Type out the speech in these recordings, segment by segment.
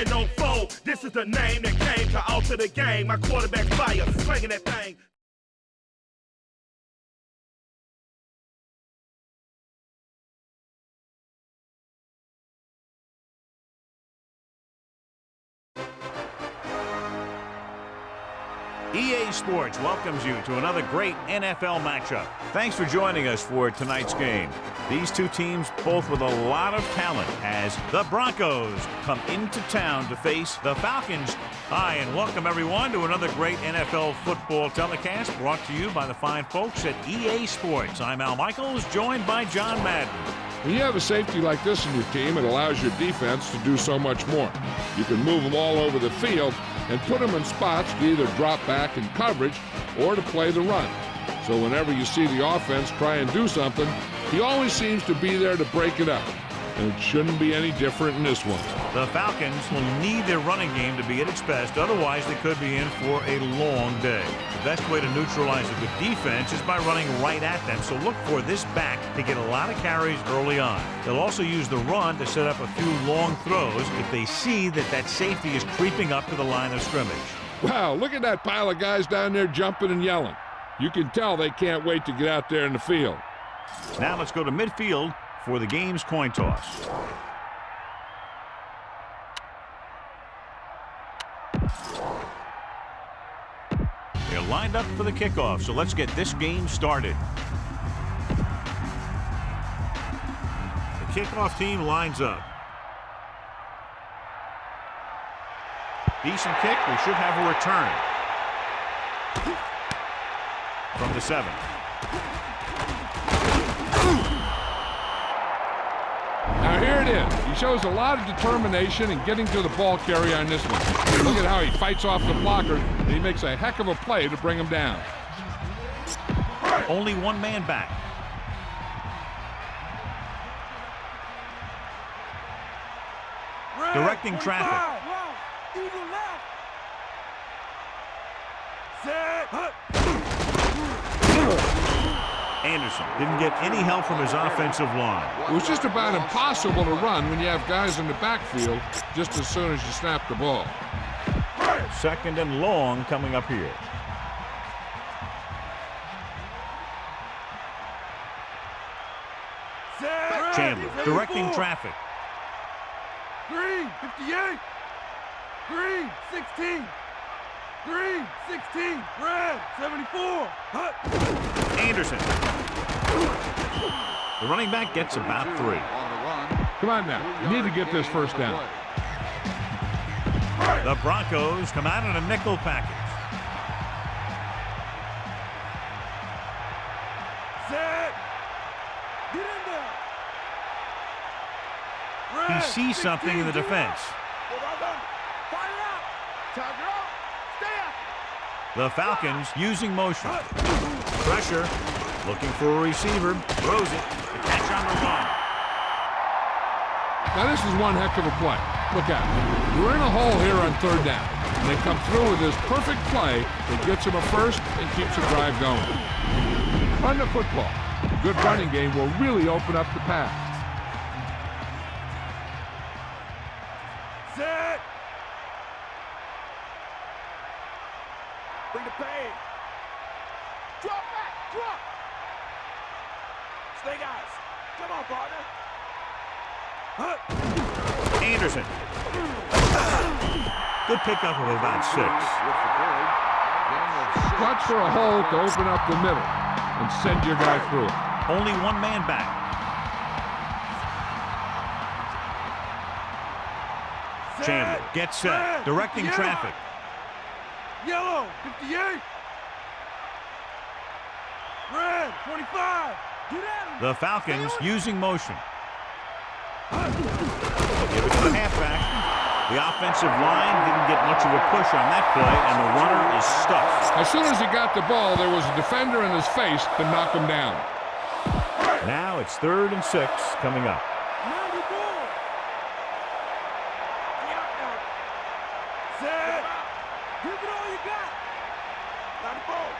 10-04. This is the name that came to alter the game. My quarterback fire, slinging that thing. EA Sports welcomes you to another great NFL matchup. Thanks for joining us for tonight's game. These two teams both with a lot of talent as the Broncos come into town to face the Falcons. Hi, and welcome everyone to another great NFL football telecast brought to you by the fine folks at EA Sports. I'm Al Michaels, joined by John Madden. When you have a safety like this in your team, it allows your defense to do so much more. You can move them all over the field and put them in spots to either drop back in coverage or to play the run. So whenever you see the offense try and do something, he always seems to be there to break it up. And it shouldn't be any different in this one. The Falcons will need their running game to be at its best, otherwise they could be in for a long day. The best way to neutralize a good defense is by running right at them, so look for this back to get a lot of carries early on. They'll also use the run to set up a few long throws if they see that that safety is creeping up to the line of scrimmage. Wow, look at that pile of guys down there jumping and yelling. You can tell they can't wait to get out there in the field. Now let's go to midfield for the game's coin toss. They're lined up for the kickoff, so let's get this game started. The kickoff team lines up. Decent kick. We should have a return from the 7. Now here it is. He shows a lot of determination in getting to the ball carrier on this one. Look at how he fights off the blocker, and he makes a heck of a play to bring him down. Only one man back. Directing traffic. Anderson didn't get any help from his offensive line. It was just about impossible to run when you have guys in the backfield just as soon as you snap the ball. 2nd and long coming up here. Chandler directing traffic. Green, 58. Green, 16. Green, 16. Red, 74. Anderson. The running back gets about 3. Come on now. You need to get this first down. The Broncos come out in a nickel package. Set. Get in there. He sees something in the defense. The Falcons using motion. Pressure. Looking for a receiver. Throws it. The catch on the run. Now this is one heck of a play. Look out. You're in a hole here on 3rd down. And they come through with this perfect play that gets him a first and keeps the drive going. Run the football. A good running game will really open up the pass. Set. Bring the pain. Drop back. Drop. Stay, guys. Come on, partner. Anderson. Good pickup of about 6. Watch for a hole to open up the middle and send your guy through it. Only one man back. Chandler gets set. Directing traffic. Yellow, 58. Red, 25. Get at him. The Falcons using motion. Give it to the halfback. The offensive line didn't get much of a push on that play, and the runner is stuck. As soon as he got the ball, there was a defender in his face to knock him down. Now it's 3rd and 6 coming up. Set. Give it all you got. Got the ball.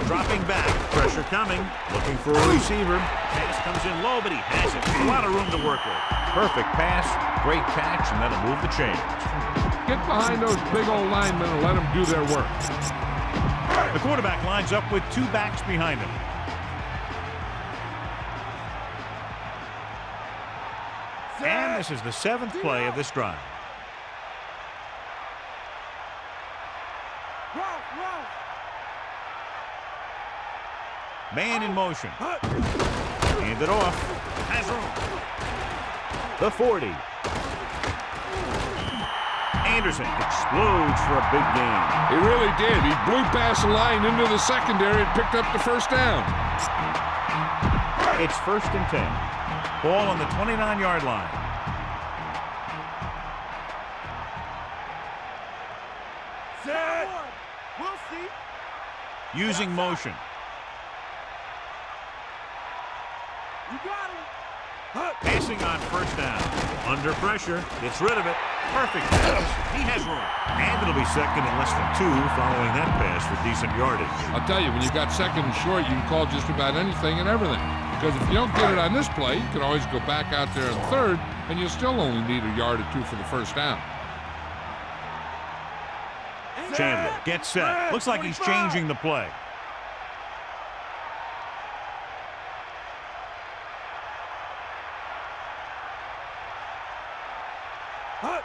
Dropping back. Pressure Pressure coming. Looking for a receiver. Pass comes in low, but he has it. A lot of room to work with. Perfect pass. Great catch, and that'll move the chains. Get behind those big old linemen and let them do their work. The quarterback lines up with two backs behind him. And this is the 7th play of this drive. Man in motion. Hand it off. Has room. The 40. Anderson explodes for a big gain. He really did. He blew past the line into the secondary and picked up the first down. It's 1st and 10. Ball on the 29-yard line. Set. We'll see. Using motion. You got him. Passing on 1st down. Under pressure. Gets rid of it. Perfect pass. He has room. And it'll be 2nd and less than 2 following that pass for decent yardage. I'll tell you, when you've got 2nd and short, you can call just about anything and everything. Because if you don't get it on this play, you can always go back out there on 3rd, and you'll still only need a yard or 2 for the 1st down. Chandler gets set. Looks like he's changing the play.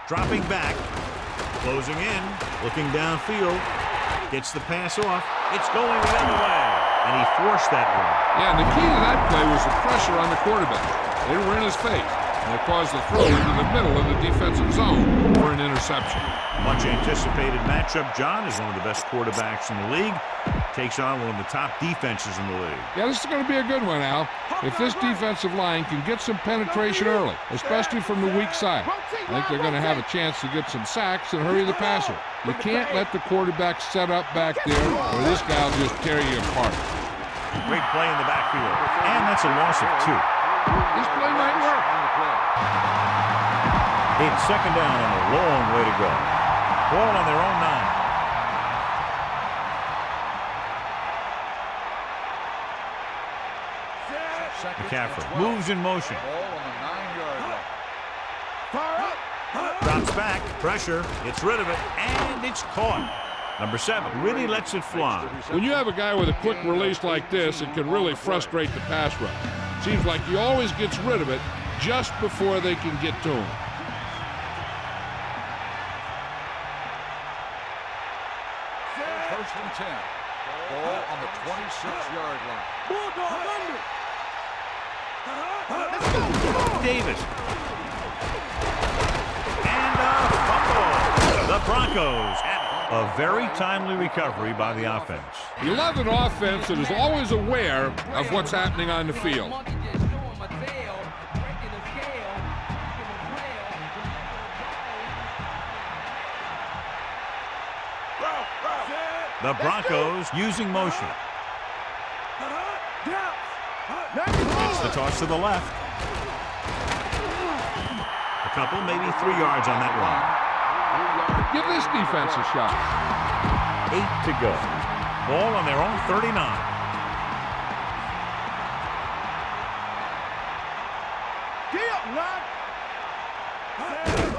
Dropping back. Closing in. Looking downfield. Gets the pass off. It's going the other way. And he forced that one. Yeah, and the key to that play was the pressure on the quarterback. They were in his face, and it caused the throw into the middle of the defensive zone for an interception. Much anticipated matchup. John is one of the best quarterbacks in the league. Takes on one of the top defenses in the league. Yeah, this is going to be a good one, Al. If this defensive line can get some penetration early, especially from the weak side, I think they're going to have a chance to get some sacks and hurry the passer. You can't let the quarterback set up back there, or this guy will just tear you apart. Great play in the backfield. And that's a loss of 2. This play might work. It's 2nd down and a long way to go. Ball on their own 9. McCaffrey moves in motion. Drops back. Pressure. Gets rid of it. And it's caught. Number 7 really lets it fly. When you have a guy with a quick release like this, it can really frustrate the pass rush. Seems like he always gets rid of it just before they can get to him. First and 10. Ball on the 26-yard line. Bulldog under. Davis. And a fumble. The Broncos have a very timely recovery by the offense. You love an offense that is always aware of what's happening on the field. The Broncos using motion. It's the toss to the left. A couple, maybe 3 yards on that run. Give this defense a shot. 8 to go. Ball on their own 39.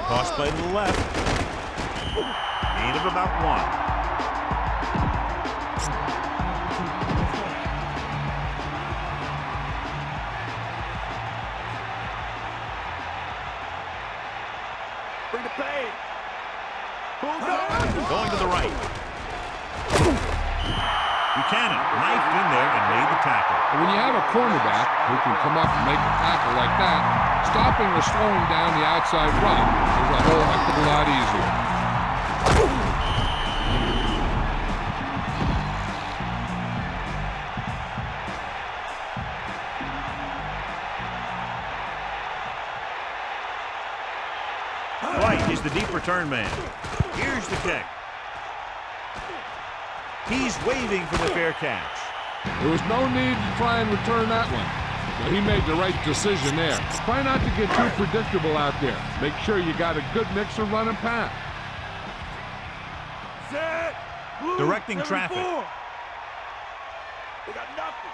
Toss play to the left. Gain of about 1. Going to the right. Buchanan knifed in there and made the tackle. When you have a cornerback who can come up and make a tackle like that, stopping or slowing down the outside run is a whole heck of a lot easier. White is the deep return man. Here's the kick. He's waving for the fair catch. There was no need to try and return that one. But he made the right decision there. Try not to get too predictable out there. Make sure you got a good mix of run and pass. Directing traffic. They got nothing.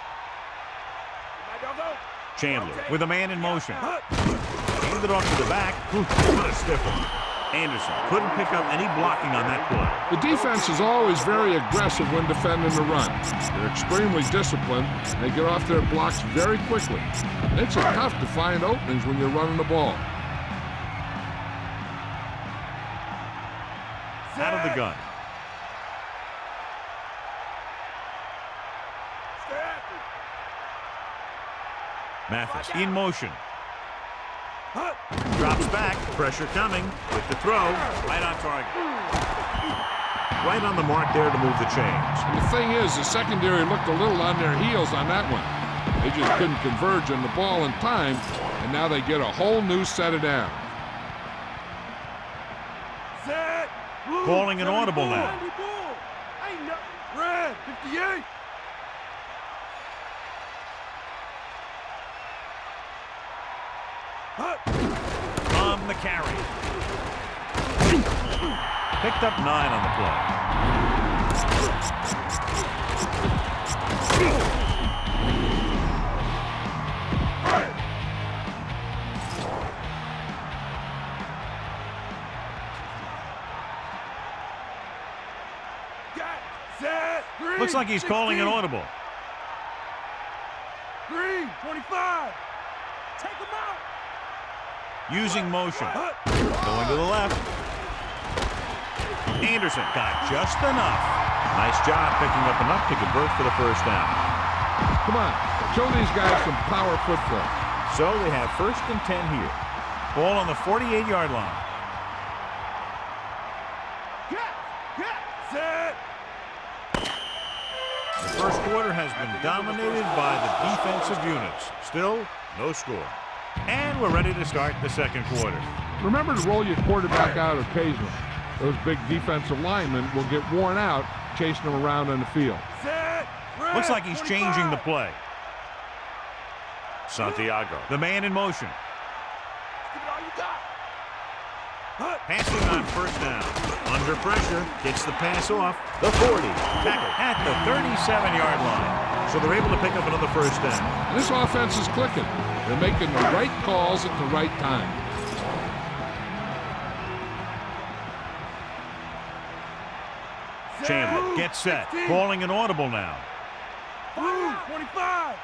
Chandler with a man in motion. Handed off to the back. What a stiffer. Anderson couldn't pick up any blocking on that play. The defense is always very aggressive when defending the run. They're extremely disciplined. They get off their blocks very quickly. It's tough to find openings when you're running the ball. Out of the gun. Mathis in motion. Drops back, pressure coming with the throw, right on target. Right on the mark there to move the chains. And the thing is, the secondary looked a little on their heels on that one. They just couldn't converge on the ball in time, and now they get a whole new set of downs. Calling an audible now. Red, 58. On the carry. Picked up 9 on the play. Looks like he's calling an audible. Green, 25. Take him out. Using motion. Going to the left. Anderson got just enough. Nice job picking up enough to convert for the first down. Come on, show these guys some power football. So they have 1st and 10 here. Ball on the 48-yard line. Set. The first quarter has been dominated by the defensive units. Still, no score. And we're ready to start the second quarter. Remember to roll your quarterback out occasionally. Those big defensive linemen will get worn out chasing them around on the field. Set. Red, Looks like he's 25. changing the play. Santiago, the man in motion. Give it all you got. Passing on first down. Under pressure, gets the pass off. The 40, tackled at the 37-yard line. So they're able to pick up another first down. And this offense is clicking. They're making the right calls at the right time. Chandler gets set. Calling an audible now. Blue, 25.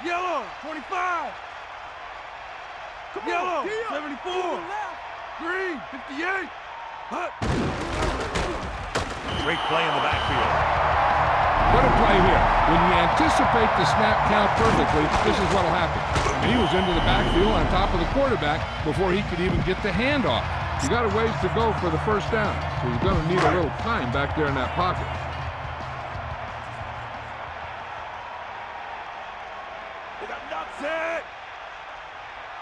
Yellow, 25. Yellow, 74. Green, 58. Great play in the backfield. What a play here. When you anticipate the snap count perfectly, this is what will happen. And he was into the backfield on top of the quarterback before he could even get the handoff. You got a ways to go for the first down, so you're going to need a little time back there in that pocket. They got knock set.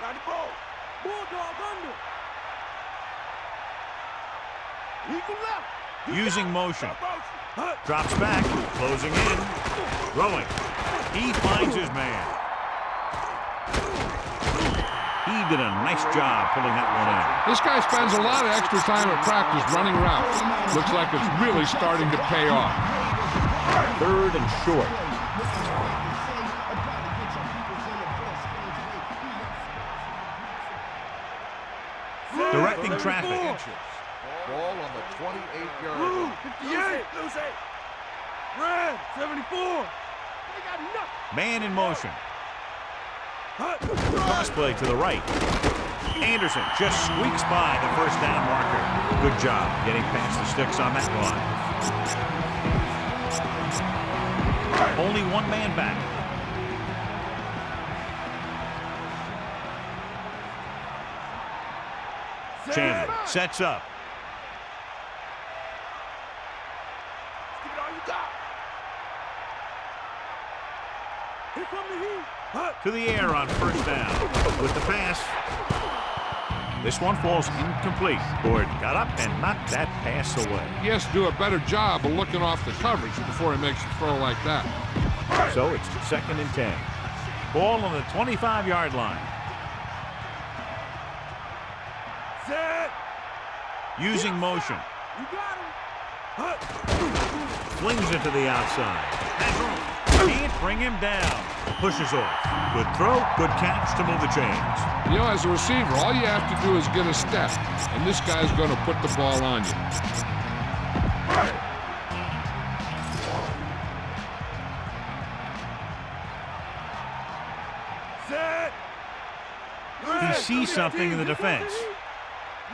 94. Bulldog under. Eagle left. Using motion. Drops back. Closing in. Throwing. He finds his man. He did a nice job pulling that one in. This guy spends a lot of extra time at practice running routes. Looks like it's really starting to pay off. 3rd and short. Directing traffic. Ball on the 28-yard Blue, line. 58. Lose it. Red, 74. They got nothing. Man in motion. Cross play to the right. Anderson just squeaks by the first down marker. Good job getting past the sticks on that line. Only one man back. Chandler sets up. Give it all you got. Here come the heat. To the air on first down. With the pass. This one falls incomplete. Gordon got up and knocked that pass away. He has to do a better job of looking off the coverage before he makes a throw like that. So it's 2nd and 10. Ball on the 25-yard line. Set. Using motion. You got him. Flings it to the outside. Can't bring him down. Pushes off. Good throw, good catch to move the chains. You know, as a receiver, all you have to do is get a step, and this guy's going to put the ball on you. He sees something in the defense.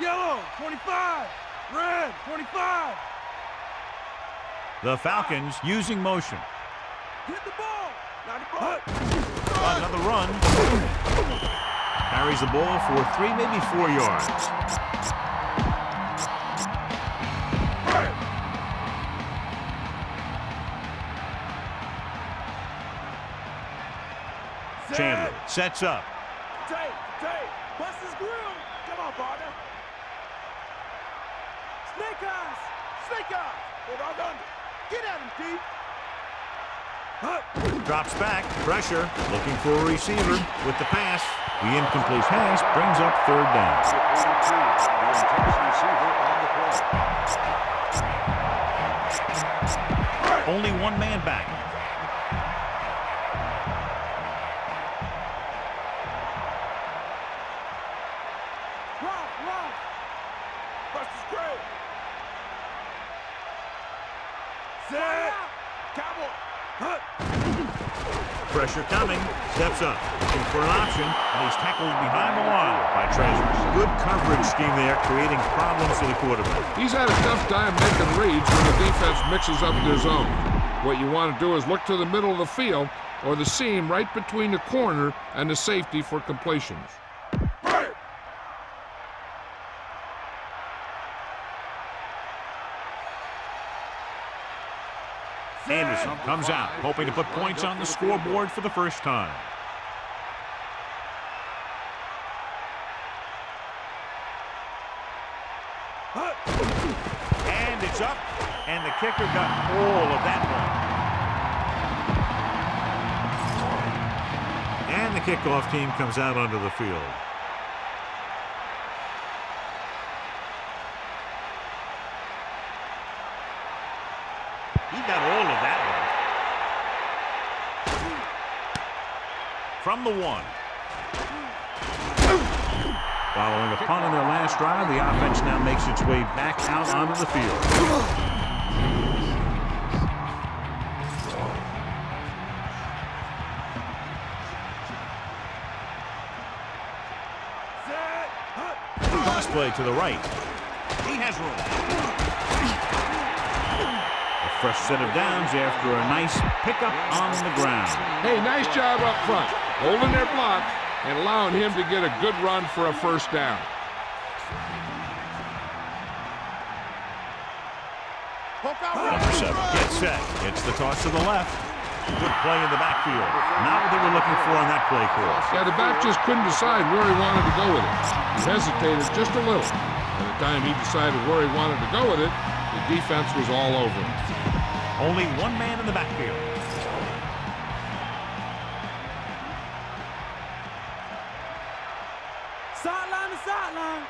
Yellow, 25. Red, 25. The Falcons using motion. Hit the ball. Another run. Carries the ball for 3, maybe 4 yards. Chandler sets up. Tay, bust his grill. Come on, partner. Snake eyes. Hold on under. Get at him, Pete. Drops back, pressure, looking for a receiver with the pass. The incomplete pass brings up 3rd down. Only one man back. Run. Bust his grill. Set. Cowboy. Pressure coming, steps up, looking for an option, and he's tackled behind the line by Treasures. Good coverage scheme there, creating problems for the quarterback. He's had a tough time making reads when the defense mixes up their zone. What you want to do is look to the middle of the field or the seam right between the corner and the safety for completions. Anderson comes out, hoping to put points on the scoreboard for the first time. And it's up, and the kicker got all of that one. And the kickoff team comes out onto the field. He got all of that one. From the 1. Following a punt on their last drive, the offense now makes its way back out onto the field. Cross play to the right. He has room. Fresh set of downs after a nice pickup on the ground. Hey, nice job up front, holding their block and allowing him to get a good run for a first down. Number 7 gets set. Gets the toss to the left. Good play in the backfield. Not what they were looking for on that play call. Yeah, the back just couldn't decide where he wanted to go with it. He hesitated just a little. By the time he decided where he wanted to go with it, the defense was all over him. Only one man in the backfield. Sideline to sideline.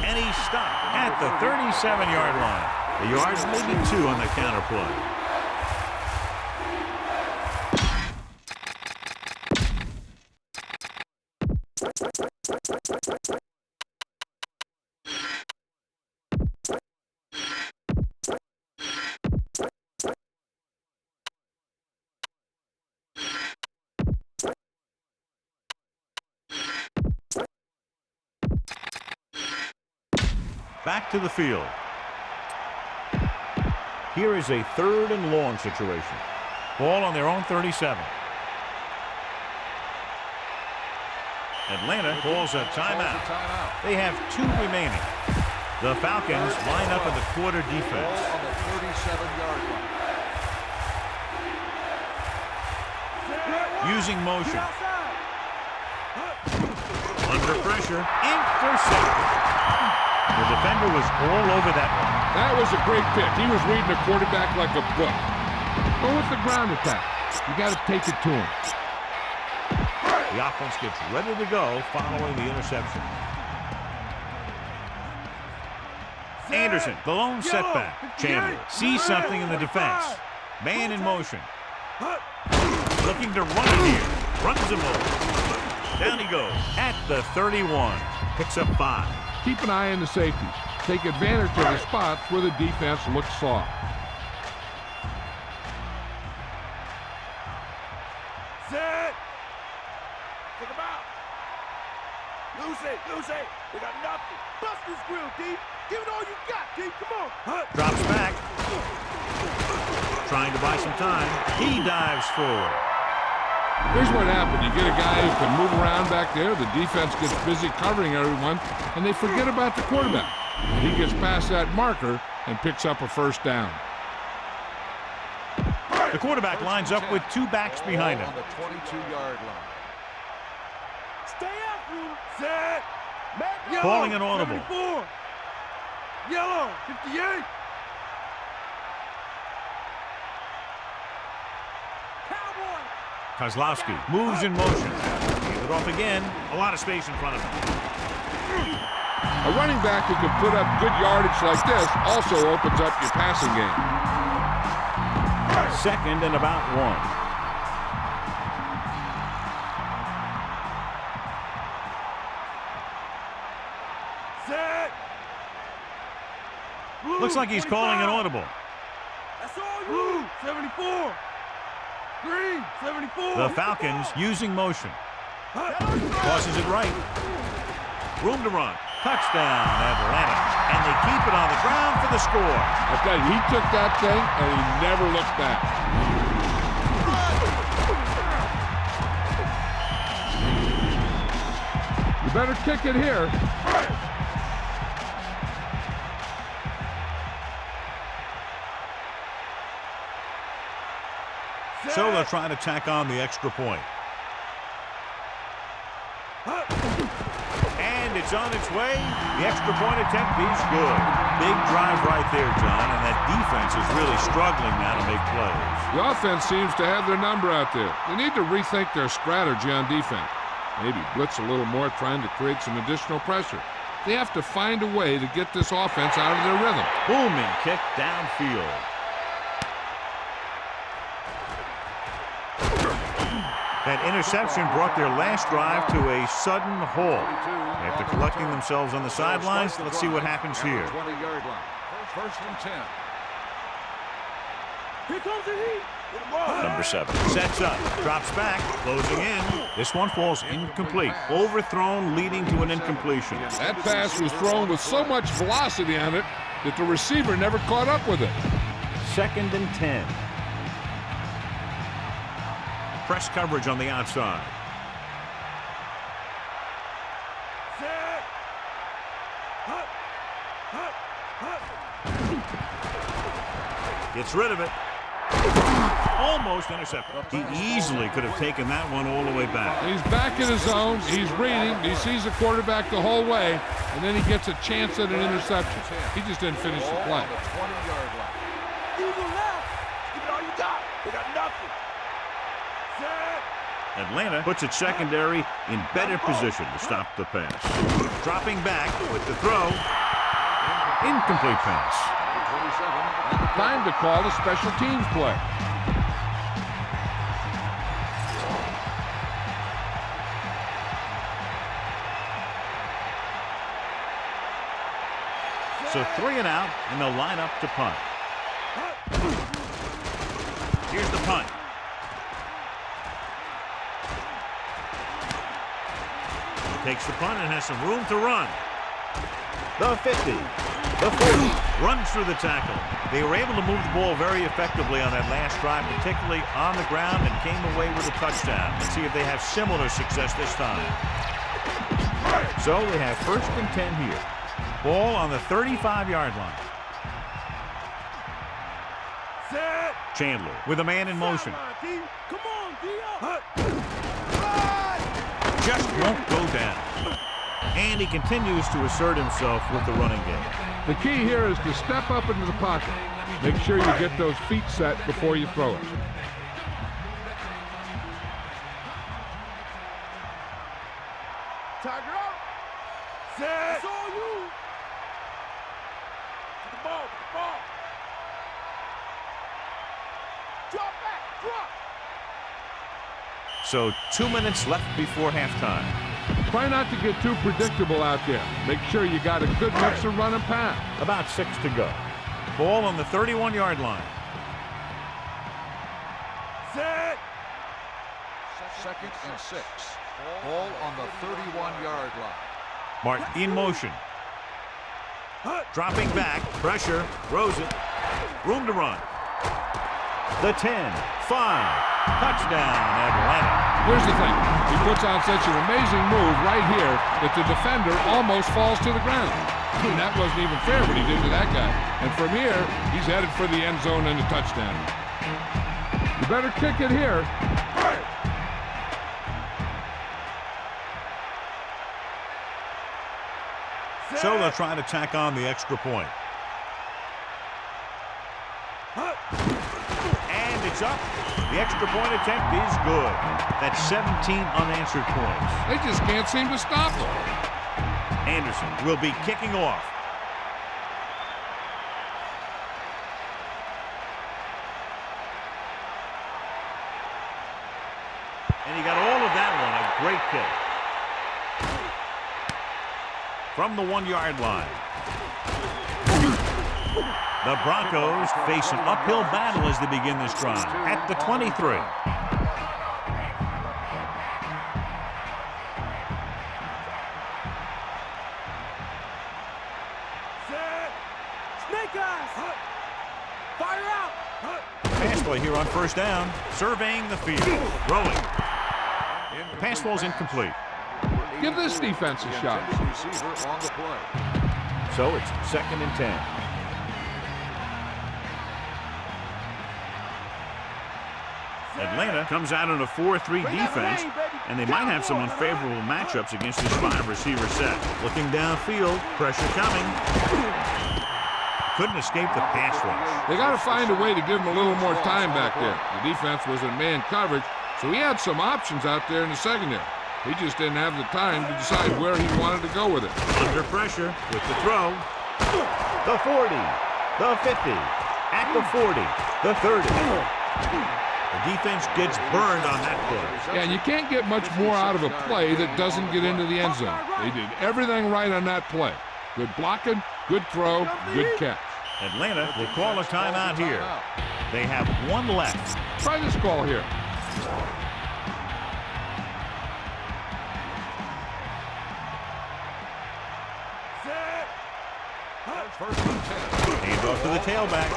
And he's stopped at the 37-yard line. The yards may be 2 on the counter play. Back to the field. Here is a 3rd and long situation. Ball on their own 37. Atlanta calls a timeout. They have 2 remaining. The Falcons line up in the quarter defense. Ball on the 37-yard line. Using motion. Under pressure. Intercepted. The defender was all over that one. That was a great pick. He was reading the quarterback like a book. Go with the ground attack. You got to take it to him. The offense gets ready to go following the interception. Anderson, the lone setback. Chandler sees something in the defense. Man in motion. Looking to run it here. Runs him over. Down he goes at the 31. Picks up 5. Keep an eye on the safeties. Take advantage of the spots where the defense looks soft. Set. Take him out. Lose it. We got nothing. Bust this grill, D. Give it all you got, D. Come on. Drops back. Trying to buy some time. He dives forward. Here's what happened. You get a guy who can move around back there. The defense gets busy covering everyone, and they forget about the quarterback. He gets past that marker and picks up a first down. The quarterback lines up with 2 backs behind him. On the 22-yard line. Stay after him. Set. Yellow, Calling an audible. 74. Yellow, 58. Cowboy. Kozlowski moves in motion. Give it off again. A lot of space in front of him. A running back who can put up good yardage like this also opens up your passing game. Second and about 1. Set. Blue, Looks like he's 25. calling an audible. That's all you. Blue, 74. Green, 74. The Falcons using motion. Tosses it right. Room to run. Touchdown, Atlanta. And they keep it on the ground for the score. I tell you, he took that thing and he never looked back. You better kick it here. So they'll try to tack on the extra point. And it's on its way. The extra point attempt is good. Big drive right there, John, and that defense is really struggling now to make plays. The offense seems to have their number out there. They need to rethink their strategy on defense. Maybe blitz a little more, trying to create some additional pressure. They have to find a way to get this offense out of their rhythm. Booming kick downfield. That interception brought their last drive to a sudden halt. After collecting themselves on the sidelines, let's see what happens here. 20-yard line. First and 10. Here comes the heat. Number 7 sets up, drops back, closing in. This one falls incomplete. Overthrown, leading to an incompletion. That pass was thrown with so much velocity on it that the receiver never caught up with it. Second and 10. Press coverage on the outside. Set. Gets rid of it. Almost intercepted. He easily could have taken that one all the way back. He's back in his zone. He's reading. He sees the quarterback the whole way, and then he gets a chance at an interception. He just didn't finish the play. 20-yard line. Eagle left. Give it all you got. We got nothing. Set. Atlanta puts its secondary in better position to stop the pass. Dropping back with the throw. Incomplete pass. Time to call a special teams play. So 3 and out, and they'll line up to punt. Here's the punt. He takes the punt and has some room to run. The 50, the 40, runs through the tackle. They were able to move the ball very effectively on that last drive, particularly on the ground, and came away with a touchdown. Let's see if they have similar success this time. So we have first and 10 here. Ball on the 35-yard line. Set. Chandler with a man in motion. Come on, D. Just won't go down. And he continues to assert himself with the running game. The key here is to step up into the pocket. Make sure you get those feet set before you throw it. Tiger out. Set. It's all you. So 2 minutes left before halftime. Try not to get too predictable out there. Make sure you got a good mix of run and pass. About 6 to go. Ball on the 31-yard line. Second and 6. Ball on the 31-yard line. Martin in motion. Dropping back. Pressure. Throws it. Room to run. The 10. 5. Touchdown, Atlanta. Here's the thing. He puts on such an amazing move right here that the defender almost falls to the ground. And that wasn't even fair what he did to that guy. And from here, he's headed for the end zone and a touchdown. You better kick it here. So they'll try to tack on the extra point. And it's up. The extra point attempt is good. That's 17 unanswered points. They just can't seem to stop him. Anderson will be kicking off. And he got all of that one. A great kick. From the 1-yard line. The Broncos face an uphill battle as they begin this drive at the 23. Snake eyes! Fire out! Pass play here on first down. Surveying the field. Throwing. The pass ball is incomplete. Give this defense a shot. Receiver on the play. So it's 2nd and 10. Atlanta comes out in a 4-3 defense, and they might have some unfavorable matchups against this 5-receiver set. Looking downfield, pressure coming. Couldn't escape the pass rush. They got to find a way to give him a little more time back there. The defense was in man coverage, so he had some options out there in the secondary. He just didn't have the time to decide where he wanted to go with it. Under pressure with the throw. The 40, the 50, at the 40, the 30. The defense gets burned on that play. Yeah, and you can't get much more out of a play that doesn't get into the end zone. They did everything right on that play. Good blocking, good throw, good catch. Atlanta will call a timeout here. They have 1 left. Try this call here. First and 10. Hand off to the tailback.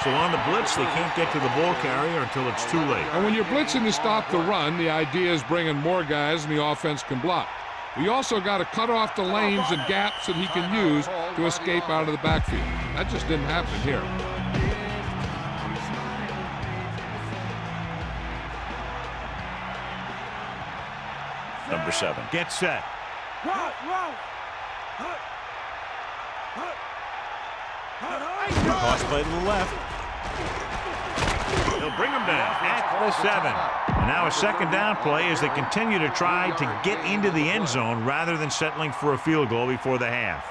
So on the blitz, they can't get to the ball carrier until it's too late. And when you're blitzing to stop the run, the idea is bringing more guys and the offense can block. We also got to cut off the lanes and gaps that he can use to escape out of the backfield. That just didn't happen here. Number 7. Get set. Toss play to the left. He'll bring him down at the 7. And now a second down play as they continue to try to get into the end zone rather than settling for a field goal before the half.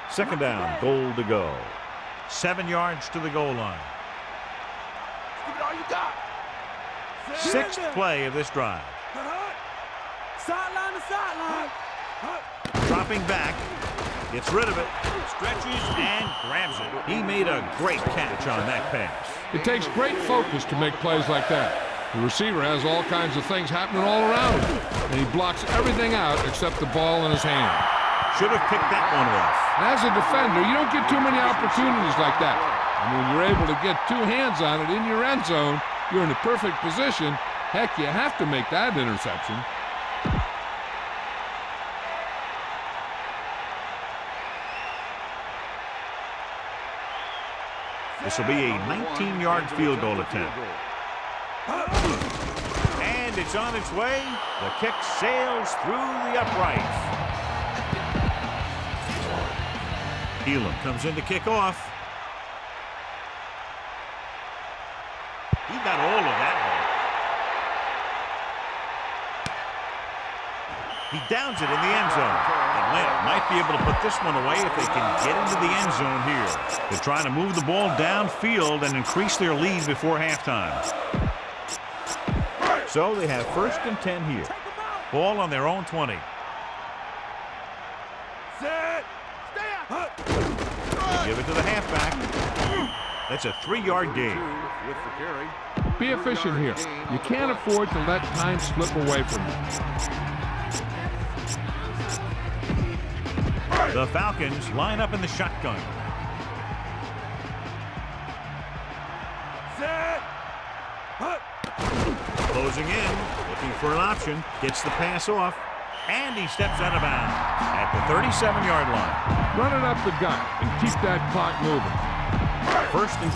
Second down, goal to go. 7 yards to the goal line. Give it all you got. 6th play of this drive. Sideline to sideline. Dropping back. Gets rid of it. Stretches and grabs it. He made a great catch on that pass. It takes great focus to make plays like that. The receiver has all kinds of things happening all around him, and he blocks everything out except the ball in his hand. Should have picked that one off. And as a defender, you don't get too many opportunities like that. And when you're able to get 2 hands on it in your end zone, you're in a perfect position. Heck, you have to make that interception. This will be a 19-yard field goal attempt. And it's on its way. The kick sails through the uprights. Elam comes in to kick off. He got all of that one. He downs it in the end zone. Atlanta might be able to put this one away if they can get into the end zone here. They're trying to move the ball downfield and increase their lead before halftime. So they have 1st and 10 here. Ball on their own 20. Set. They give it to the halfback. That's a 3-yard gain. With the carry. Be efficient here. You can't afford to let time slip away from you. The Falcons line up in the shotgun. Set. Closing in, looking for an option, gets the pass off, and he steps out of bounds at the 37-yard line. Run it up the gut and keep that clock moving. 1st and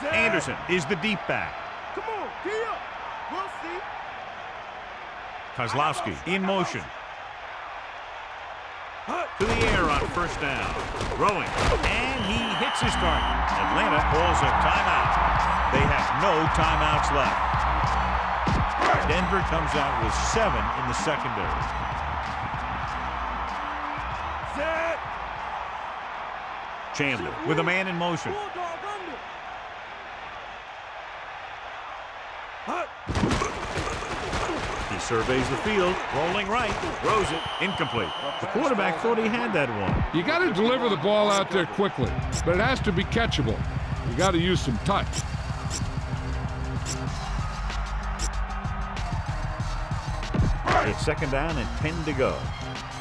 10. Anderson is the deep back. Come on, get up. We'll see. Kozlowski in motion. To the air on 1st down. Throwing. And he hits his target. Atlanta calls a timeout. They have no timeouts left. Denver comes out with 7 in the secondary. Set. Chandler with a man in motion. He surveys the field, rolling right, throws it, incomplete. The quarterback thought he had that one. You got to deliver the ball out there quickly, but it has to be catchable. You got to use some touch. It's 2nd down and 10 to go.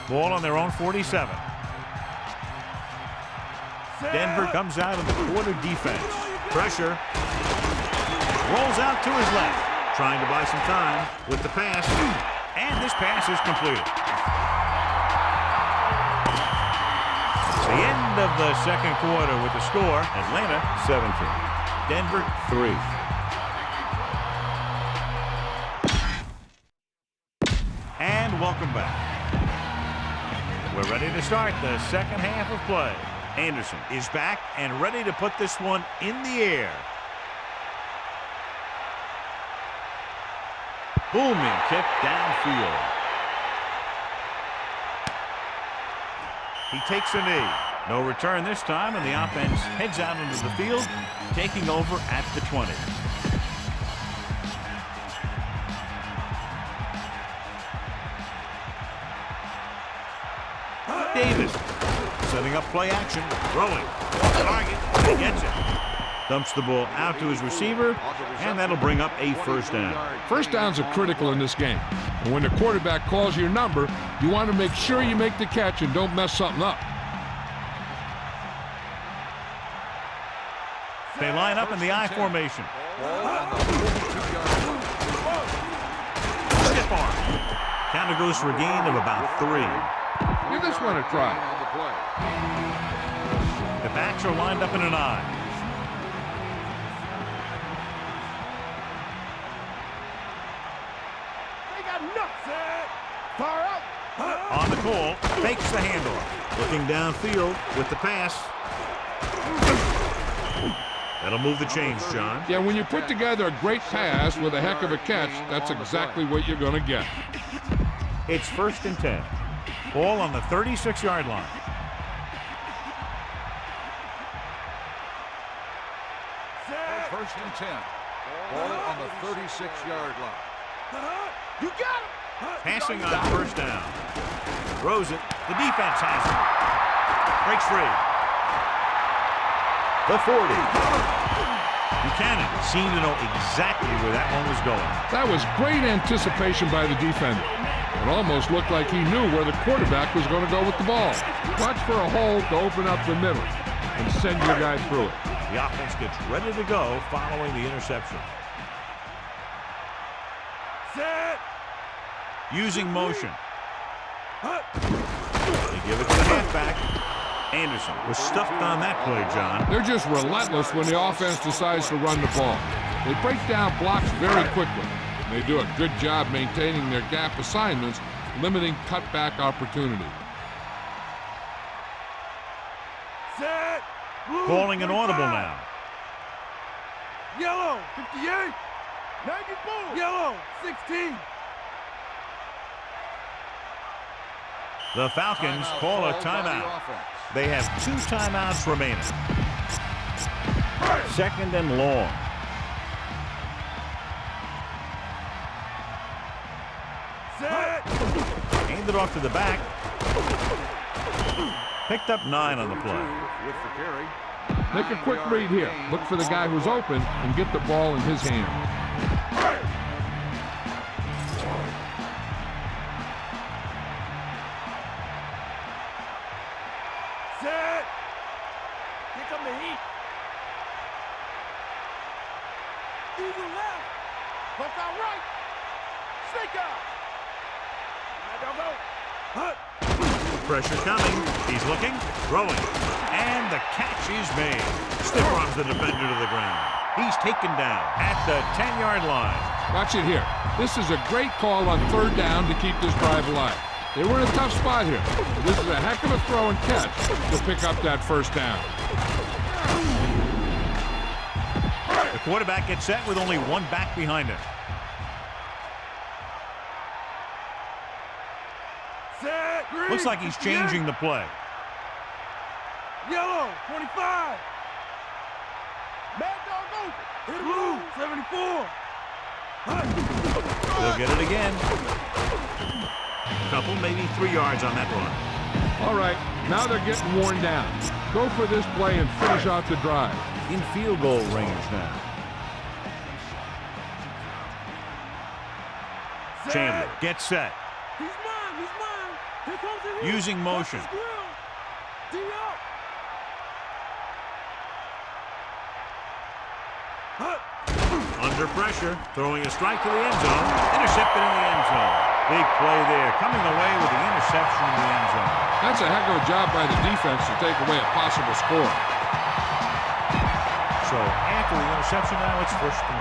Ball on their own 47. Denver comes out of the quarter defense. Pressure. Rolls out to his left. Trying to buy some time with the pass. And this pass is completed. It's the end of the 2nd quarter with the score. Atlanta 17. Denver 3. And welcome back. We're ready to start the 2nd half of play. Anderson is back and ready to put this one in the air. Booming kick downfield. He takes a knee. No return this time, and the offense heads out into the field, taking over at the 20. Davis setting up play action, throwing. Target, gets it. Dumps the ball out to his receiver, and that'll bring up a 1st down. 1st downs are critical in this game. And when the quarterback calls your number, you want to make sure you make the catch and don't mess something up. They line up in the I formation. Stiff arm. Counter goes for a gain of about 3. Give this one a try. The backs are lined up in an I. On the call, fakes the handoff. Looking downfield with the pass. That'll move the chains, John. Yeah, when you put together a great pass with a heck of a catch, that's exactly what you're going to get. It's 1st and 10. Ball on the 36-yard line. First and 10. Ball on the 36-yard line. You got him. Passing on 1st down. Throws it. The defense has it. Breaks free. The 40. Buchanan seemed to know exactly where that one was going. That was great anticipation by the defender. It almost looked like he knew where the quarterback was going to go with the ball. Watch for a hole to open up the middle and send your guy through it. The offense gets ready to go following the interception. Set. Using motion. They give it to the halfback. Anderson was stuffed on that play, John. They're just relentless when the offense decides to run the ball. They break down blocks very quickly. They do a good job maintaining their gap assignments, limiting cutback opportunity. Set. Blue. Calling an audible now. Yellow, 58. 94. Yellow, 16. The Falcons call a timeout. They have 2 timeouts remaining. Second and long. Handed off to the back. Picked up 9 on the play. Make a quick read here. Look for the guy who's open and get the ball in his hand. Set. Here come the heat. Eagle left. Hook out right. Snake out. Don't go. Hut. Pressure coming. He's looking, throwing, and the catch is made. Stiff arms the defender to the ground. He's taken down at the 10-yard line. Watch it here. This is a great call on 3rd down to keep this drive alive. They were in a tough spot here. But this is a heck of a throw and catch to pick up that 1st down. The quarterback gets set with only 1 back behind him. Looks like he's changing the play. Yellow, 25. Mad dog over. Hit blue, 74. They'll get it again. Couple, maybe 3 yards on that run. All right, now they're getting worn down. Go for this play and finish off the drive. In field goal range now. Chandler gets set. He's mine, he's mine. Here comes the heat. Using motion. Under pressure, throwing a strike to the end zone. Intercepted in the end zone. Big play there, coming away with the interception in the end zone. That's a heck of a job by the defense to take away a possible score. So after the interception now, it's 1st and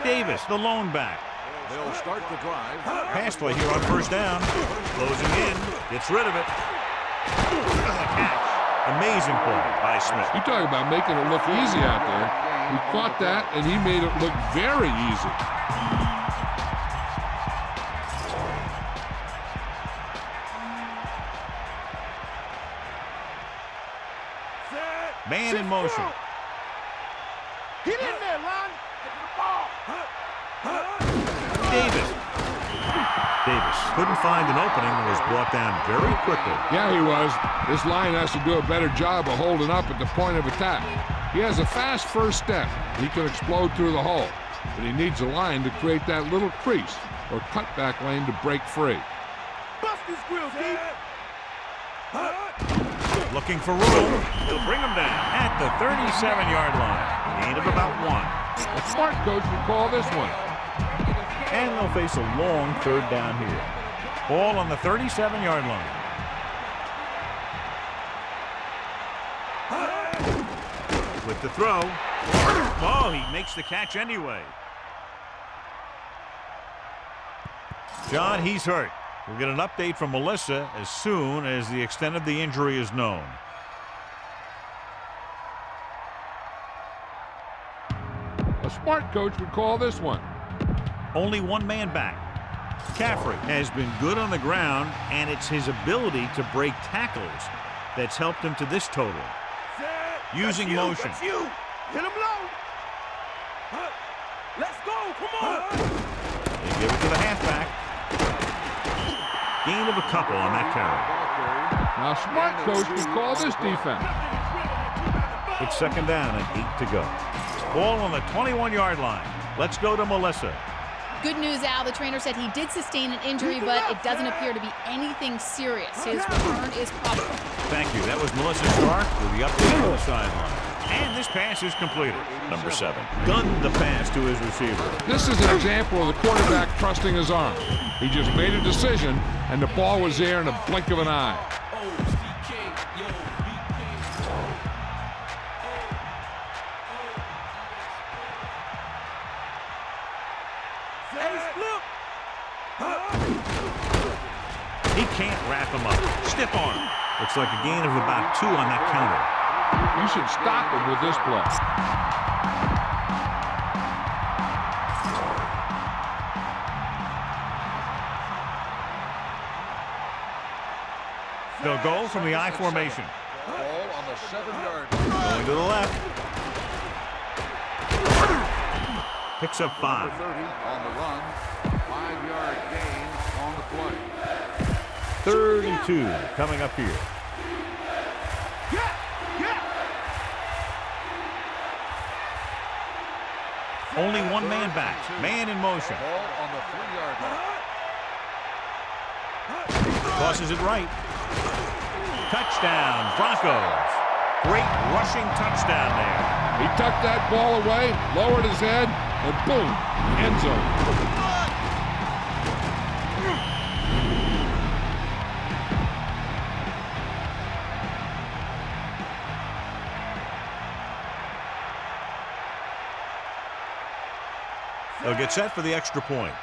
10. Davis, the lone back. They'll start the drive. Pass play here on 1st down. Closing in, gets rid of it. Catch. Amazing play by Smith. You talk about making it look easy out there. He caught that, and he made it look very easy. Man in motion. Get in there, Lon. Get the ball. Davis. Davis couldn't find an opening and was brought down very quickly. Yeah, he was. This line has to do a better job of holding up at the point of attack. He has a fast 1st step. He can explode through the hole, but he needs a line to create that little crease or cutback lane to break free. Bust his grills, Keith. Looking for room. He'll bring him down at the 37-yard line. Gain of about 1. A smart coach would call this one. And they'll face a long 3rd down here. Ball on the 37-yard line. With the throw. Oh, he makes the catch anyway. John, he's hurt. We'll get an update from Melissa as soon as the extent of the injury is known. A smart coach would call this one. Only 1 man back. Caffrey has been good on the ground, and it's his ability to break tackles that's helped him to this total. Using motion. That's you. Hit him low. Let's go. Come on. They give it to the halfback. Gain of a couple on that carry. Now, smart coach would call this defense. It's 2nd down and 8 to go. Ball on the 21-yard line. Let's go to Melissa. Good news, Al. The trainer said he did sustain an injury, but it doesn't appear to be anything serious. His return is probable. Thank you. That was Melissa Stark with the update on the sideline. And this pass is completed. Number 7 gunned the pass to his receiver. This is an example of the quarterback trusting his arm. He just made a decision, and the ball was there in a blink of an eye. He can't wrap him up. Stiff arm. Looks like a gain of about 2 on that counter. You should stop him with this play. 2 They'll go from the I formation. Ball on the 7-yard line. Going to the left. Picks up 5. 30 on the run. 5-yard gain on the play. 32 coming up here. Only one man back. Man in motion. Ball on the 3-yard line. Tosses it right. Touchdown, Broncos. Great rushing touchdown there. He tucked that ball away, lowered his head, and boom, end zone. They'll get set for the extra point.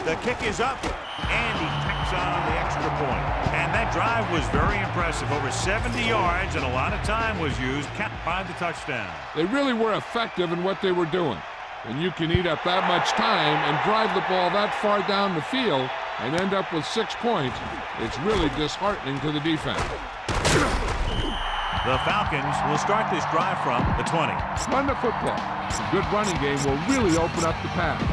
The kick is up, and he tacks on the extra point. And that drive was very impressive. Over 70 yards, and a lot of time was used, capped by the touchdown. They really were effective in what they were doing. And you can eat up that much time and drive the ball that far down the field and end up with 6 points. It's really disheartening to the defense. The Falcons will start this drive from the 20. Run the football. A good running game will really open up the pass.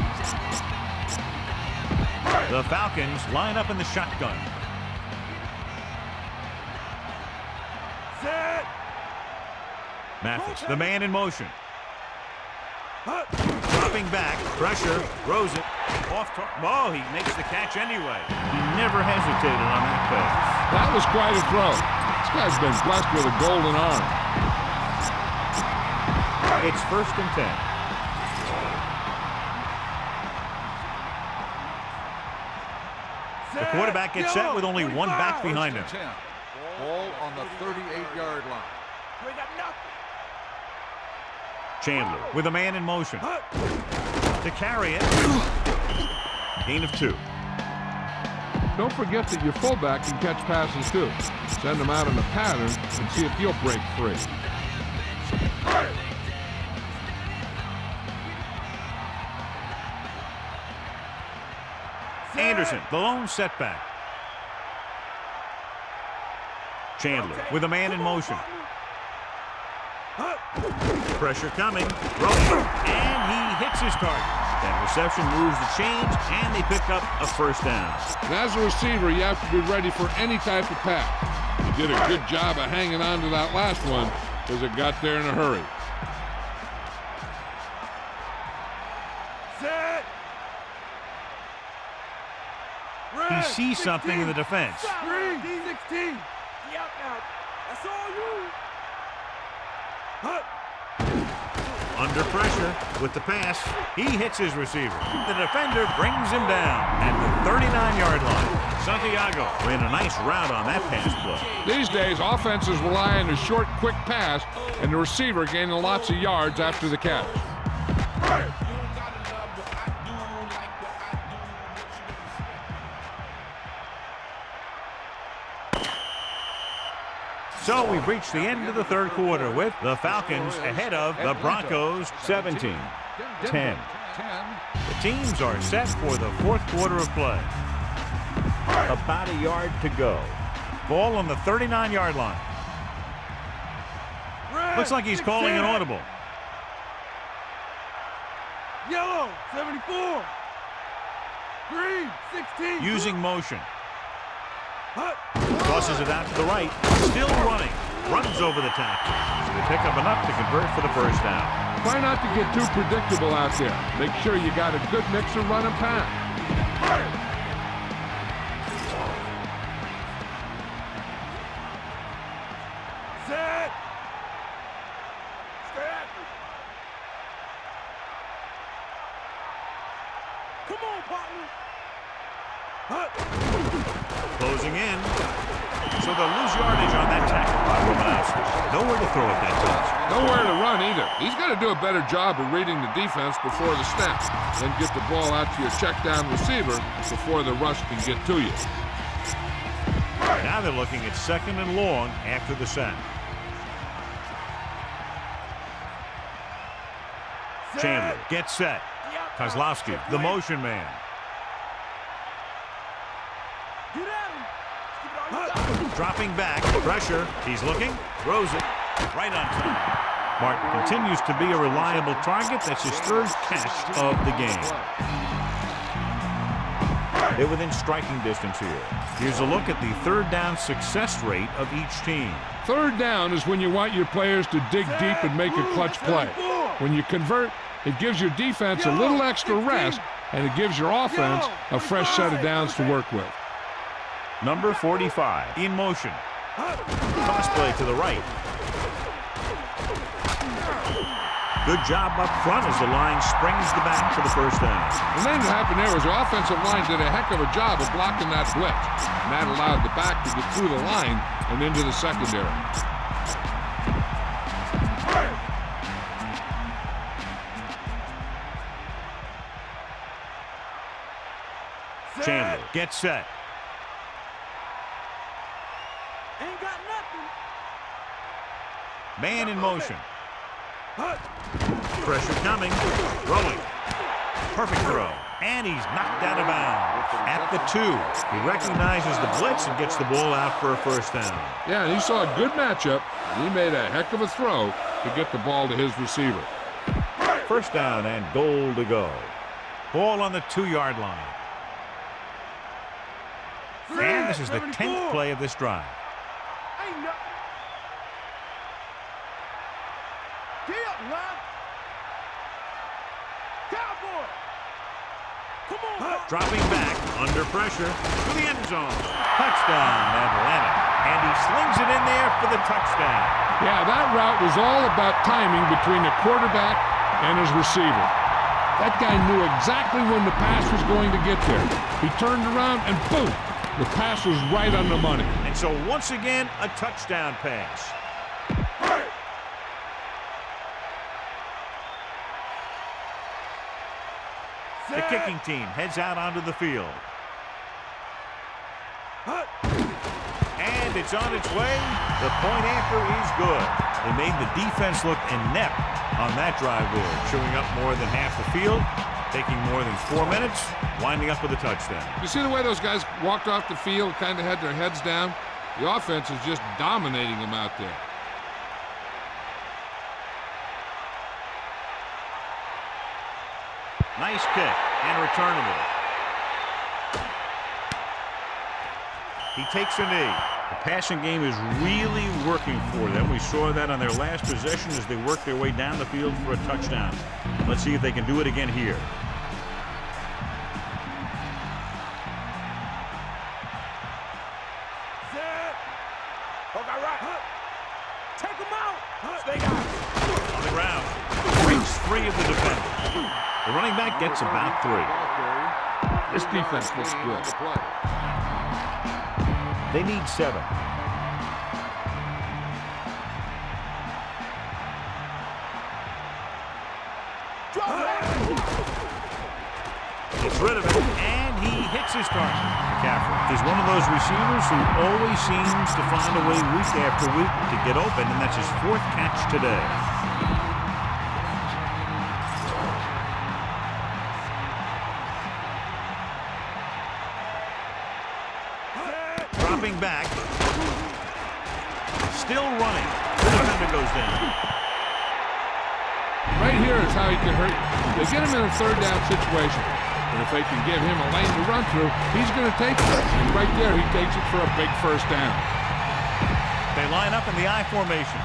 The Falcons line up in the shotgun. Set. Mathis, the man in motion. Dropping back, pressure, throws it. Oh, he makes the catch anyway. He never hesitated on that pass. That was quite a throw. This guy's been blessed with a golden arm. It's 1st and 10. The quarterback gets set with only one back behind him. Ball on the 38-yard line. Chandler with a man in motion. To carry it. Gain of 2. Don't forget that your fullback can catch passes too. Send him out in a pattern and see if he'll break free. Anderson, the lone setback. Chandler with a man in motion. Pressure coming, throwing, and he hits his target. That reception moves the chains, and they pick up a 1st down. And as a receiver, you have to be ready for any type of pass. You did a good job of hanging on to that last one because it got there in a hurry. Set. He sees something in the defense. 16. That's all you. Under pressure with the pass, he hits his receiver. The defender brings him down at the 39-yard line. Santiago ran a nice route on that pass play. These days, offenses rely on a short, quick pass and the receiver gaining lots of yards after the catch. So we've reached the end of the 3rd quarter with the Falcons ahead of the Broncos 17-10. The teams are set for the 4th quarter of play. About a yard to go. Ball on the 39-yard line. Looks like he's calling an audible. Yellow, 74. Green, 16. Using motion. Tosses it out to the right. Still running. Runs over the tackle. So they pick up enough to convert for the 1st down. Try not to get too predictable out there. Make sure you got a good mix of run and pass. Set. Stay active. Come on, partner. Closing in. So they'll lose yardage on that tackle by Romanowski. Nowhere to throw it that time. Nowhere to run either. He's got to do a better job of reading the defense before the snap. Then get the ball out to your check down receiver before the rush can get to you. Now they're looking at 2nd and long after the sack. Chandler gets set. Kozlowski, the motion man. Get at him. Dropping back, pressure, he's looking, throws it, right on time. Martin continues to be a reliable target. That's his third catch of the game. They're within striking distance here. Here's a look at the third down success rate of each team. Third down is when you want your players to dig deep and make a clutch play. When you convert, it gives your defense a little extra rest, and it gives your offense a fresh set of downs to work with. Number 45 in motion. Toss play to the right. Good job up front as the line springs the back for the first down. The thing that happened there was the offensive line did a heck of a job of blocking that blitz. And that allowed the back to get through the line and into the secondary. Chandler gets set. Ain't got nothing. Man in motion. Pressure coming. Throwing. Perfect throw. And he's knocked out of bounds. At the 2. He recognizes the blitz and gets the ball out for a first down. Yeah, and he saw a good matchup. He made a heck of a throw to get the ball to his receiver. First down and goal to go. Ball on the 2-yard line. And this is the 10th play of this drive. Dropping back under pressure to the end zone. Touchdown, Atlanta. And he slings it in there for the touchdown. Yeah, that route was all about timing between the quarterback and his receiver. That guy knew exactly when the pass was going to get there. He turned around and boom, the pass was right on the money. And so once again, a touchdown pass. The kicking team heads out onto the field. And it's on its way. The point after is good. They made the defense look inept on that drive there, chewing up more than half the field, taking more than 4 minutes, winding up with a touchdown. You see the way those guys walked off the field, kind of had their heads down? The offense is just dominating them out there. Nice kick and returnable. He takes a knee. The passing game is really working for them. We saw that on their last possession as they worked their way down the field for a touchdown. Let's see if they can do it again here. Take him out. Stay out. On the ground. Breaks 3 of the defenders. The running back gets about 3. This defense looks good. They need 7. Gets rid of it, and he hits his target. McCaffrey is one of those receivers who always seems to find a way week after week to get open, and that's his 4th catch today. Dropping back. Still running. The defender goes down. Right here is how he can hurt you. They get him in a third down situation. And if they can give him a lane to run through, he's going to take it. And right there, he takes it for a big first down. They line up in the I formation.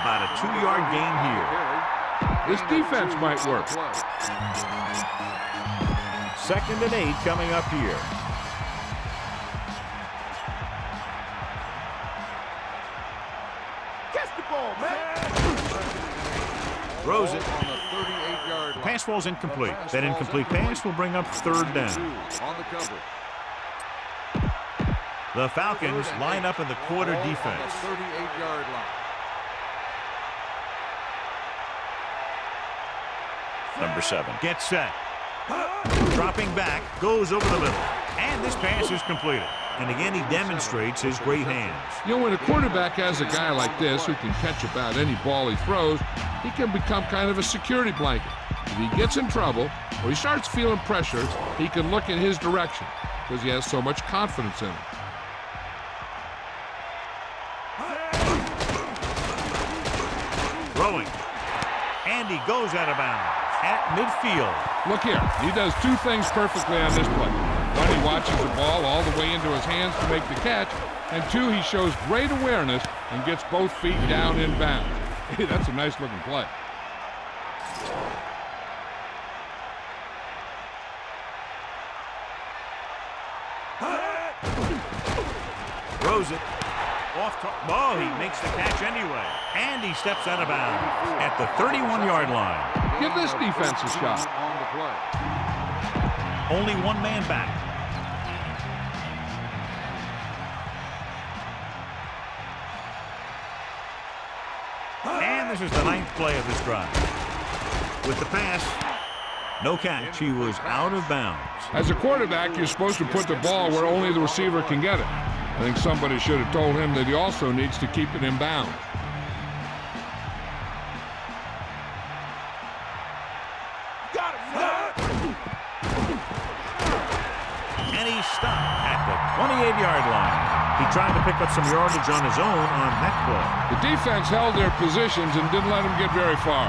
About a 2-yard gain here. This defense might work. 2nd and 8 coming up here. Catch the ball, man. Throws it. On the 38-yard line. Pass falls incomplete. That incomplete pass will bring up 3rd down. On the cover. The Falcons line up in the quarter defense. 38-yard line. Number 7 gets set. Dropping back, goes over the middle. And this pass is completed. And again, he demonstrates his great hands. You know, when a quarterback has a guy like this who can catch about any ball he throws, he can become kind of a security blanket. If he gets in trouble or he starts feeling pressure, he can look in his direction because he has so much confidence in him. Throwing. And he goes out of bounds at midfield. Look here, he does two things perfectly on this play. One, he watches the ball all the way into his hands to make the catch, and two, he shows great awareness and gets both feet down in bounds. Hey, that's a nice looking play. Throws it. Oh, he makes the catch anyway. And he steps out of bounds at the 31-yard line. Give this defense a shot. On the play. Only one man back. And this is the 9th play of this drive. With the pass, no catch. He was out of bounds. As a quarterback, you're supposed to put the ball where only the receiver can get it. I think somebody should have told him that he also needs to keep it in bounds. And he's stopped at the 28-yard line. He tried to pick up some yardage on his own on that play. The defense held their positions and didn't let him get very far.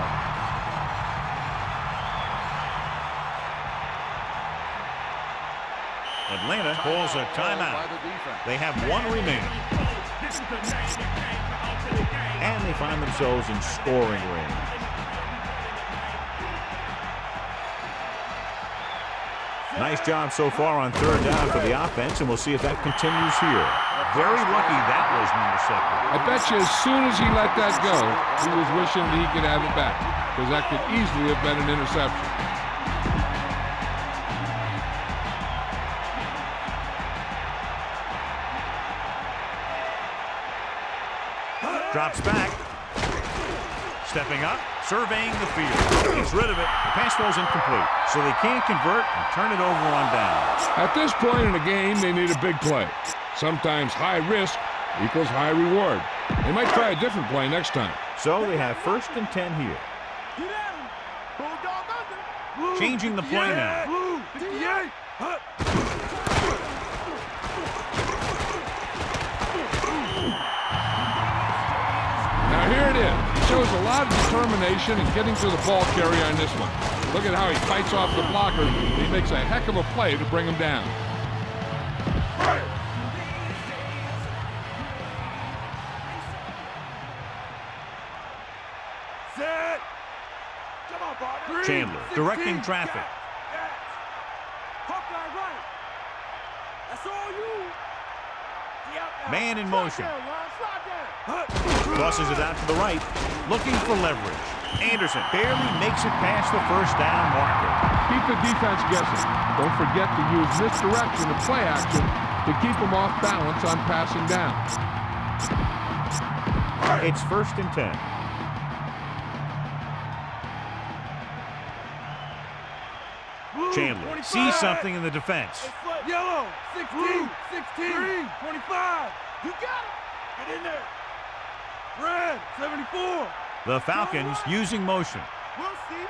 Atlanta calls a timeout. They have one remaining. And they find themselves in scoring range. Nice job so far on 3rd down for the offense, and we'll see if that continues here. Very lucky that was intercepted. I bet you as soon as he let that go, he was wishing that he could have it back, because that could easily have been an interception. Drops back. Stepping up, surveying the field. He's rid of it. The pass throw is incomplete, so they can't convert and turn it over on down. At this point in the game, they need a big play. Sometimes high risk equals high reward. They might try a different play next time. So they have 1st and 10 here. Changing the play now. Now here it is. He shows a lot of determination in getting to the ball carrier on this one. Look at how he fights off the blocker. He makes a heck of a play to bring him down. Chandler directing traffic. Man in motion. Crosses it out to the right, looking for leverage. Anderson barely makes it past the 1st down marker. Keep the defense guessing. Don't forget to use misdirection of play action to keep them off balance on passing down. It's 1st and 10. Chandler sees something in the defense. Yellow, 16, 16, 25. You got it. Get in there. Red, 74. The Falcons using motion. We'll see.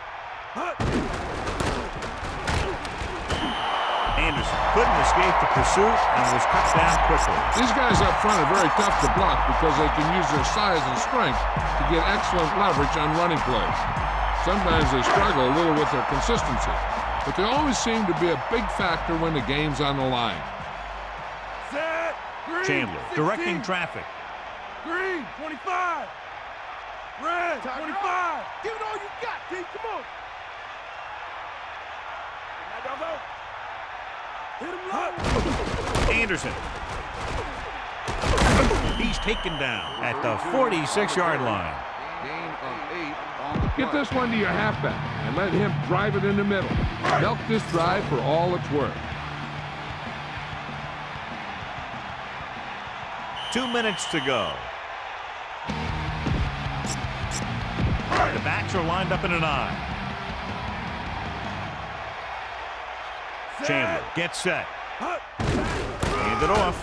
Anderson couldn't escape the pursuit and was cut down quickly. These guys up front are very tough to block because they can use their size and strength to get excellent leverage on running plays. Sometimes they struggle a little with their consistency, but they always seem to be a big factor when the game's on the line. Set. Green, Chandler 16. directing traffic. Green, 25. Red, 25. Give it all you got, D. Come on. Now, go. Hit him low. Anderson. He's taken down at the 46-yard line. Gain of 8 on the play. Get this one to your halfback and let him drive it in the middle. Milk this drive for all it's worth. 2 minutes to go. The backs are lined up in an I. Chandler gets set. Hand it off.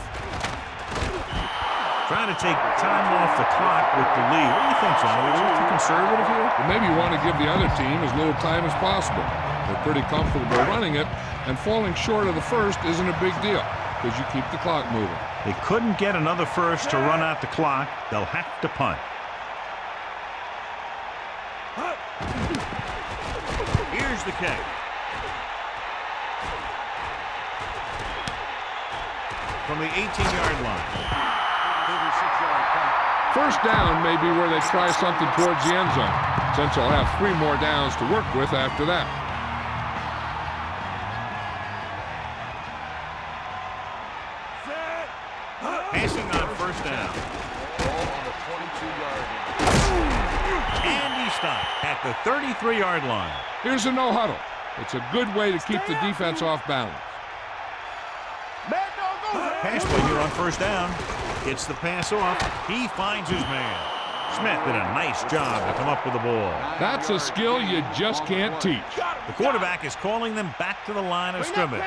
Trying to take time off the clock with the lead. What do you think, John? Are we a little too conservative here? Well, maybe you want to give the other team as little time as possible. They're pretty comfortable running it, and falling short of the first isn't a big deal because you keep the clock moving. They couldn't get another first to run out the clock. They'll have to punt. Here's the kick. From the 18-yard line. 36-yard punt. First down may be where they try something towards the end zone, since they'll have 3 more downs to work with after that. Passing on first down. Ball on the 22-yard line. And he stopped at the 33-yard line. Here's a no huddle. It's a good way to keep the defense off balance. Pass play here on first down. Gets the pass off. He finds his man. Smith did a nice job to come up with the ball. That's a skill you just can't teach. The quarterback is calling them back to the line of scrimmage.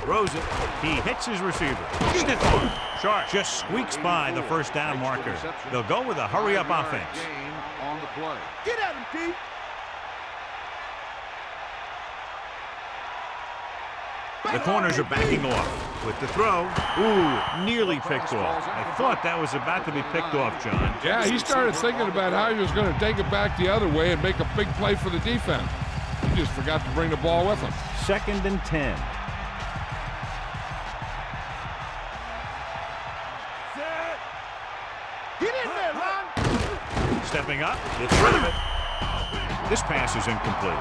Throws it. He hits his receiver. Stiff arm. Sharp just squeaks by the first down marker. They'll go with a hurry-up offense. Gain on the play. Get at him, Pete. The corners are backing off. With the throw, ooh, nearly picked off. I thought that was about to be picked off, John. Yeah, he started thinking about how he was going to take it back the other way and make a big play for the defense. He just forgot to bring the ball with him. 2nd and 10. Set. Get in there, Ron. Stepping up, gets rid of it. This pass is incomplete.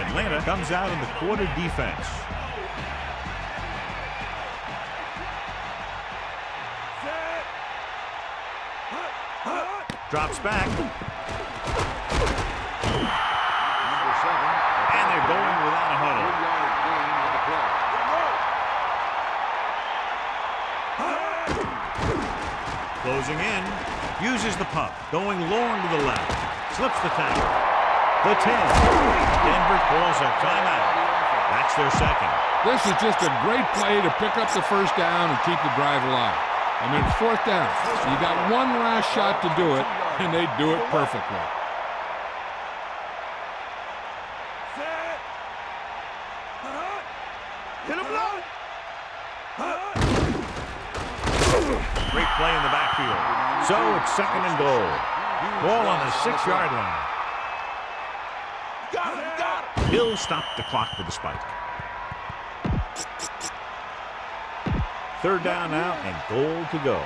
Atlanta comes out in the quarter defense. Set. Drops back. Number 7. And they're going without a huddle. 3-yard gain on the play. Closing in. Uses the pump. Going long to the left. Slips the tackle. The 10. Denver calls a timeout. That's their second. This is just a great play to pick up the first down and keep the drive alive. I mean, it's 4th down. You got one last shot to do it, and they do it perfectly. Set. Hit him low. Great play in the backfield. So it's 2nd and goal. Ball on the 6-yard line. Got him, got him. He'll stop the clock with a spike. 3rd down now and goal to go.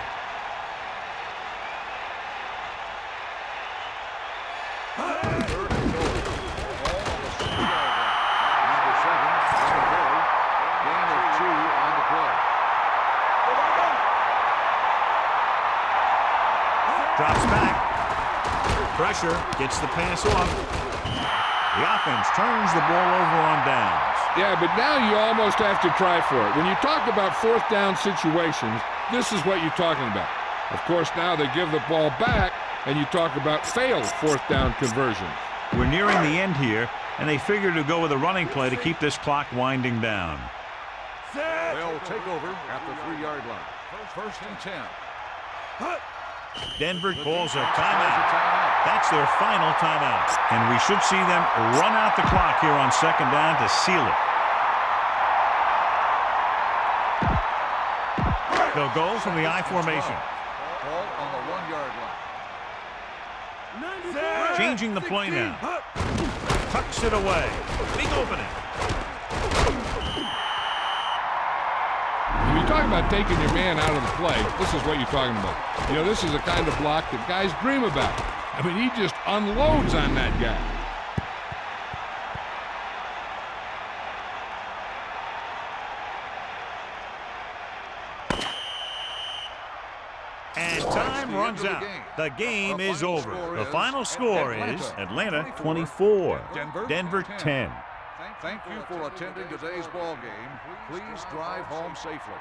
Drops back. Pressure. Gets the pass off. The offense turns the ball over on downs. Yeah, but now you almost have to try for it. When you talk about 4th down situations, this is what you're talking about. Of course, now they give the ball back, and you talk about failed 4th down conversions. We're nearing the end here, and they figure to go with a running play to keep this clock winding down. Set. They'll take over at the 3-yard line. 1st and 10. Denver calls a timeout. That's their final timeout. And we should see them run out the clock here on 2nd down to seal it. They'll go from the I formation. Ball on the 1-yard line. Set. Changing the play now. Tucks it away. Big opening. When you talk about taking your man out of the play, this is what you're talking about. You know, this is the kind of block that guys dream about. I mean, he just unloads on that guy. And time runs out. The game is over. The final score is Atlanta 24, Denver 10. Thank you for attending today's ball game. Please drive home safely.